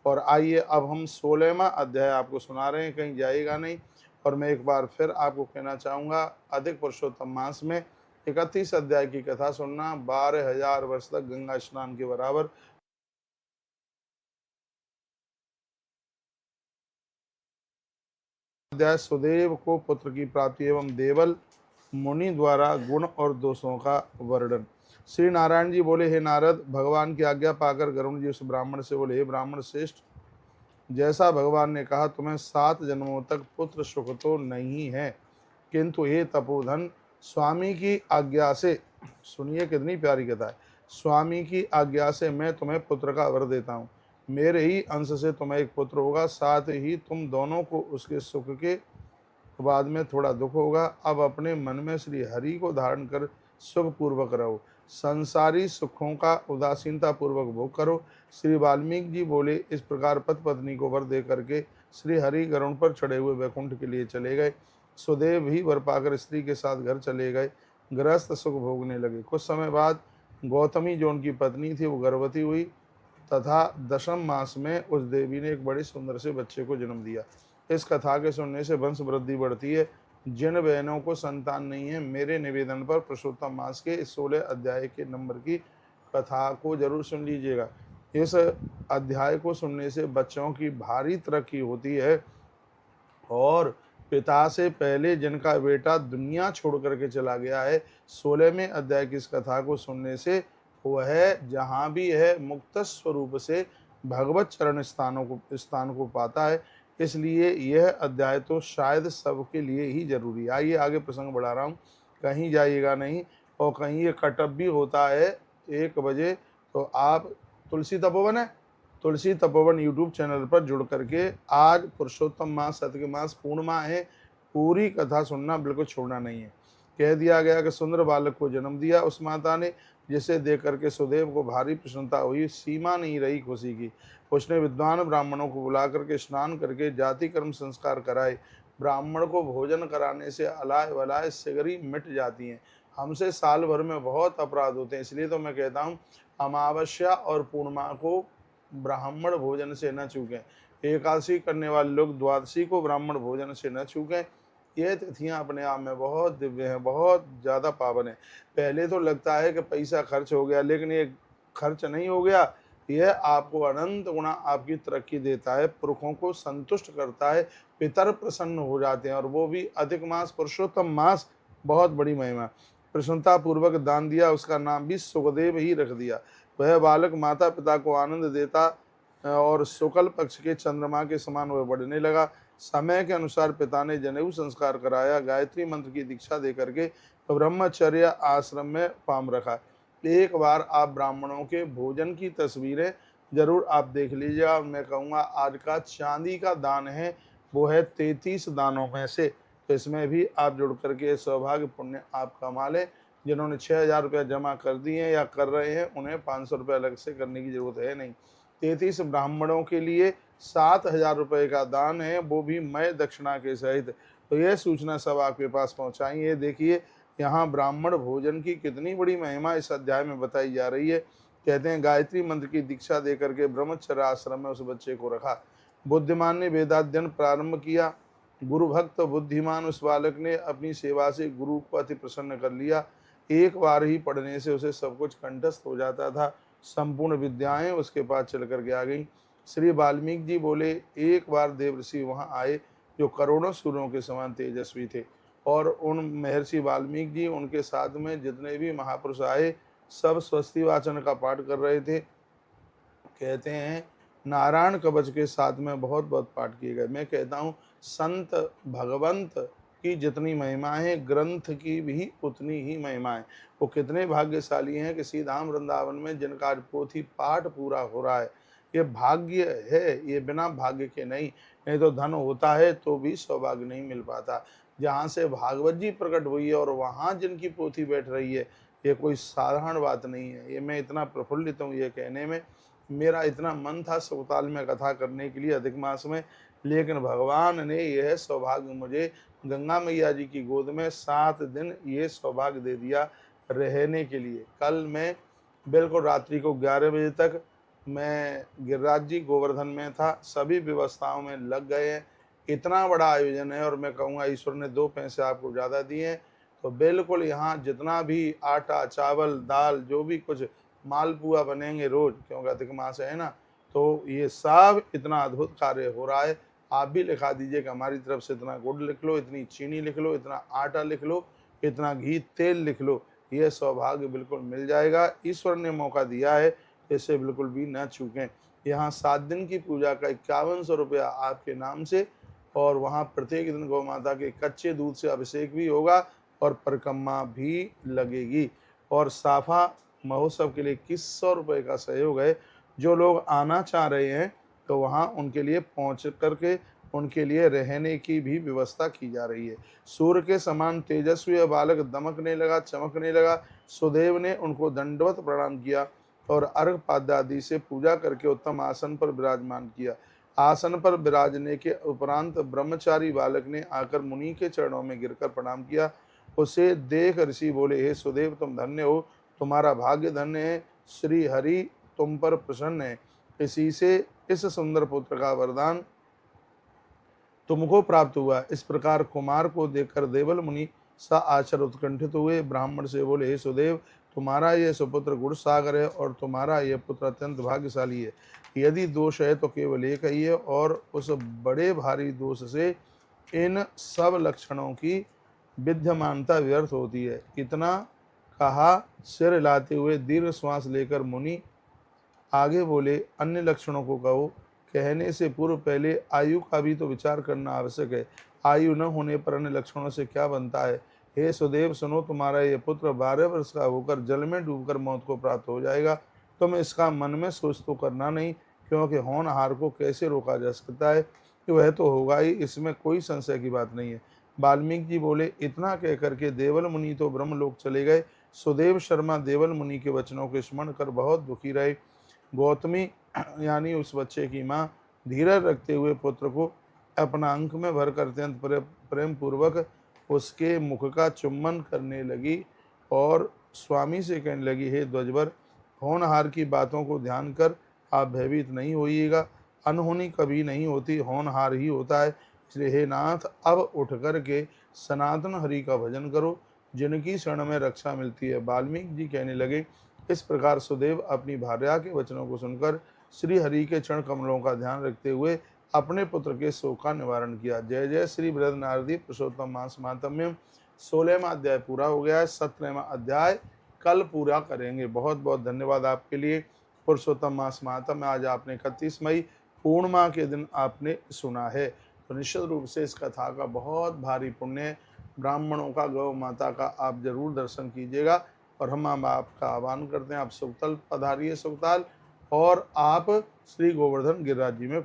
और आइए अब हम 16वां अध्याय आपको सुना रहे हैं, कहीं जाइएगा नहीं। और मैं एक बार फिर आपको कहना चाहूँगा, अधिक पुरुषोत्तम मास में 31 अध्याय की कथा सुनना 12,000 वर्ष तक गंगा स्नान के बराबर। अध्याय सुदेव को पुत्र की प्राप्ति एवं देवल मुनि द्वारा गुण और दोषों का वर्णन। श्री नारायण जी बोले, हे नारद, भगवान की आज्ञा पाकर गरुण जी उस ब्राह्मण से बोले, हे ब्राह्मण श्रेष्ठ, जैसा भगवान ने कहा तुम्हें 7 जन्मों तक पुत्र सुख तो नहीं है, किंतु हे तपोधन, स्वामी की आज्ञा से, सुनिए कितनी प्यारी कथा है, स्वामी की आज्ञा से मैं तुम्हें पुत्र का वर देता हूँ। मेरे ही अंश से तुम्हें एक पुत्र होगा, साथ ही तुम दोनों को उसके सुख के बाद में थोड़ा दुख होगा। अब अपने मन में श्री हरि को धारण कर सुख पूर्वक रहो, संसारी सुखों का उदासीनता पूर्वक भोग करो। श्री वाल्मीकि जी बोले, इस प्रकार पति पत्नी को वर दे करके श्री हरि गरुड़ पर चढ़े हुए वैकुंठ के लिए चले गए। सुदेव भी वर पाकर स्त्री के साथ घर चले गए, गृहस्थ सुख भोगने लगे। कुछ समय बाद गौतमी जो उनकी पत्नी थी वो गर्भवती हुई तथा 10वें मास में उस देवी ने एक बड़े सुंदर से बच्चे को जन्म दिया। इस कथा के सुनने से वंश वृद्धि बढ़ती है। जिन बहनों को संतान नहीं है, मेरे निवेदन पर पुरुषोत्तम मास के इस 16 अध्याय के नंबर की कथा को जरूर सुन लीजिएगा। इस अध्याय को सुनने से बच्चों की भारी तरक्की होती है और पिता से पहले जिनका बेटा दुनिया छोड़ करके चला गया है, 16वें अध्याय की इस कथा को सुनने से वह जहाँ भी है मुक्त स्वरूप से भगवत चरण स्थान को पाता है। इसलिए यह अध्याय तो शायद सबके लिए ही जरूरी है। आइए आगे प्रसंग बढ़ा रहा हूँ, कहीं जाइएगा नहीं। और कहीं ये कटअप भी होता है 1 बजे, तो आप तुलसी तपोवन है, तुलसी तपोवन यूट्यूब चैनल पर जुड़ करके आज पुरुषोत्तम मास सत्य मास पूर्णिमा है, पूरी कथा सुनना बिल्कुल छोड़ना नहीं है। कह दिया गया कि सुंदर बालक को जन्म दिया उस माता ने, जिसे देख करके सुदेव को भारी प्रसन्नता हुई, सीमा नहीं रही खुशी की। उसने विद्वान ब्राह्मणों को बुला करके स्नान करके जाति कर्म संस्कार कराए। ब्राह्मण को भोजन कराने से अलाय वलाय सिगरी मिट जाती हैं। हमसे साल भर में बहुत अपराध होते हैं, इसलिए तो मैं कहता हूँ अमावस्या और पूर्णिमा को ब्राह्मण भोजन से न चूकें। एकादशी करने वाले लोग द्वादशी को ब्राह्मण भोजन से न चूकें। ये तिथियां अपने आप में बहुत दिव्य हैं, बहुत ज़्यादा पावन है। पहले तो लगता है कि पैसा खर्च हो गया, लेकिन ये खर्च नहीं हो गया, यह आपको अनंत गुना आपकी तरक्की देता है, पुरखों को संतुष्ट करता है, पितर प्रसन्न हो जाते हैं। और वो भी अधिक मास पुरुषोत्तम मास, बहुत बड़ी महिमा। प्रसन्नता पूर्वक दान दिया, उसका नाम भी सुखदेव ही रख दिया। वह बालक माता पिता को आनंद देता और शुक्ल पक्ष के चंद्रमा के समान वह बढ़ने लगा। समय के अनुसार पिता ने जनेऊ संस्कार कराया, गायत्री मंत्र की दीक्षा दे करके ब्रह्मचर्य आश्रम में पाम रखा। एक बार आप ब्राह्मणों के भोजन की तस्वीरें जरूर आप देख लीजिएगा। मैं कहूँगा आज का चांदी का दान है, वो है 33 दानों में से। तो इसमें भी आप जुड़ करके सौभाग्य पुण्य आप कमा लें। जिन्होंने 6,000 रुपया जमा कर दिए हैं या कर रहे हैं, उन्हें 500 रुपये अलग से करने की जरूरत है नहीं। 33 ब्राह्मणों के लिए 7,000 रुपये का दान है, वो भी मय दक्षिणा के सहित। तो यह सूचना सब आपके पास पहुंचाई है। देखिए यहाँ ब्राह्मण भोजन की कितनी बड़ी महिमा इस अध्याय में बताई जा रही है। कहते हैं गायत्री मंत्र की दीक्षा दे करके ब्रह्मचर्य आश्रम में उस बच्चे को रखा। बुद्धिमान ने वेदाध्ययन प्रारंभ किया। गुरु भक्त बुद्धिमान उस बालक ने अपनी सेवा से गुरु को अति प्रसन्न कर लिया। एक बार ही पढ़ने से उसे सब कुछ कंठस्थ हो जाता था। संपूर्ण विद्याएं उसके पास चल करके आ गई। श्री वाल्मीकि जी बोले, एक बार देवर्षि वहां आए जो करोड़ों सूर्यों के समान तेजस्वी थे, और उन महर्षि वाल्मीकि जी उनके साथ में जितने भी महापुरुष आए सब स्वस्ति वाचन का पाठ कर रहे थे। कहते हैं नारायण कवच के साथ में बहुत बहुत पाठ किए गए। मैं कहता हूँ संत भगवंत की जितनी महिमा है, ग्रंथ की भी उतनी ही महिमा है। वो कितने भाग्यशाली हैं कि श्री धाम वृंदावन में जिनका आज पोथी पाठ पूरा हो रहा है। ये भाग्य है, ये बिना भाग्य के नहीं। नहीं तो धन होता है तो भी सौभाग्य नहीं मिल पाता। जहाँ से भागवत जी प्रकट हुई है और वहाँ जिनकी पोथी बैठ रही है, ये कोई साधारण बात नहीं है। ये मैं इतना प्रफुल्लित हूँ ये कहने में। मेरा इतना मन था सौताल में कथा करने के लिए अधिक मास में, लेकिन भगवान ने यह सौभाग्य मुझे गंगा मैया जी की गोद में 7 दिन ये सौभाग्य दे दिया रहने के लिए। कल मैं बिल्कुल रात्रि को 11 बजे तक मैं गिरिराज जी गोवर्धन में था, सभी व्यवस्थाओं में लग गए हैं, इतना बड़ा आयोजन है और मैं कहूँगा ईश्वर ने 2 पैसे आपको ज़्यादा दिए हैं, तो बिल्कुल यहाँ जितना भी आटा, चावल, दाल जो भी कुछ मालपुआ बनेंगे रोज़, क्योंकि अधिक मास है ना, तो ये सब इतना अद्भुत कार्य हो रहा है। आप भी लिखा दीजिए कि हमारी तरफ से इतना गुड़ लिख लो, इतनी चीनी लिख लो, इतना आटा लिख लो, इतना घी, तेल लिख लो। ये सौभाग्य बिल्कुल मिल जाएगा। ईश्वर ने मौका दिया है, इसे बिल्कुल भी न चूकें। यहाँ 7 दिन की पूजा का 5100 रुपया आपके नाम से, और वहाँ प्रत्येक दिन गौ माता के कच्चे दूध से अभिषेक भी होगा और परिक्रमा भी लगेगी। और साफा महोत्सव के लिए 2100 रुपये का सहयोग है। जो लोग आना चाह रहे हैं तो वहाँ उनके लिए पहुँच करके उनके लिए रहने की भी व्यवस्था की जा रही है। सूर्य के समान तेजस्वी यह बालक दमकने लगा, चमकने लगा। सुदेव ने उनको दंडवत प्रणाम किया और अर्घ पाद्य आदि से पूजा करके उत्तम आसन पर विराजमान किया। आसन पर विराजने के उपरांत ब्रह्मचारी बालक ने आकर मुनि के चरणों में गिरकर प्रणाम किया। उसे देख ऋषि बोले, हे सुदेव, तुम धन्य हो, तुम्हारा भाग्य धन्य है, श्री हरि तुम पर प्रसन्न है। इसी से इस सुंदर पुत्र का वरदान तुमको प्राप्त हुआ। इस प्रकार कुमार को देखकर देवल मुनि सा आचर उत्कंठित हुए। ब्राह्मण से बोले, हे सुदेव, तुम्हारा यह सुपुत्र गुण सागर है और तुम्हारा यह पुत्र अत्यंत भाग्यशाली है। यदि दोष है तो केवल एक ही है, और उस बड़े भारी दोष से इन सब लक्षणों की विद्यमानता व्यर्थ होती है। इतना कहा, सिर हिलाते हुए दीर्घ श्वास लेकर मुनि आगे बोले, अन्य लक्षणों को कहो। कहने से पूर्व पहले आयु का भी तो विचार करना आवश्यक है। आयु न होने पर अन्य लक्षणों से क्या बनता है। हे सुदेव, सुनो, तुम्हारा ये पुत्र 12 वर्ष का होकर जल में डूबकर मौत को प्राप्त हो जाएगा। तुम इसका मन में सोच तो करना नहीं, क्योंकि होनहार को कैसे रोका जा सकता है, कि वह तो होगा ही, इसमें कोई संशय की बात नहीं है। वाल्मीकि जी बोले, इतना कह करके देवल मुनि तो ब्रह्मलोक चले गए। सुदेव शर्मा देवल मुनि के वचनों को स्मरण कर बहुत दुखी रहे। गौतमी यानी उस बच्चे की माँ धीरज रखते हुए पुत्र को अपना अंक में भरकर अत्यंत प्रेम पूर्वक उसके मुख का चुम्बन करने लगी और स्वामी से कहने लगी, हे ध्वजवर, होनहार की बातों को ध्यान कर आप भयभीत नहीं होइएगा। अनहोनी कभी नहीं होती, होनहार ही होता है। इसलिए हे नाथ, अब उठ कर के सनातन हरि का भजन करो, जिनकी शरण में रक्षा मिलती है। वाल्मीकि जी कहने लगे, इस प्रकार सुदेव अपनी भार्या के वचनों को सुनकर श्री हरि के चरण कमलों का ध्यान रखते हुए अपने पुत्र के शोक का निवारण किया। जय जय श्री बृहद नारदी पुरुषोत्तम मास महात्म्यम। 16वां अध्याय पूरा हो गया है। 17वां अध्याय कल पूरा करेंगे। बहुत बहुत धन्यवाद आपके लिए। पुरुषोत्तम मास महात्म्य आज आपने 31 मई पूर्णिमा के दिन आपने सुना है, तो निश्चित रूप से इस कथा का बहुत भारी पुण्य, ब्राह्मणों का, गौ माता का आप जरूर दर्शन कीजिएगा। और हम आपका आह्वान करते हैं, आप सुखतल पधारिए सुखताल, और आप श्री गोवर्धन गिरिराज जी में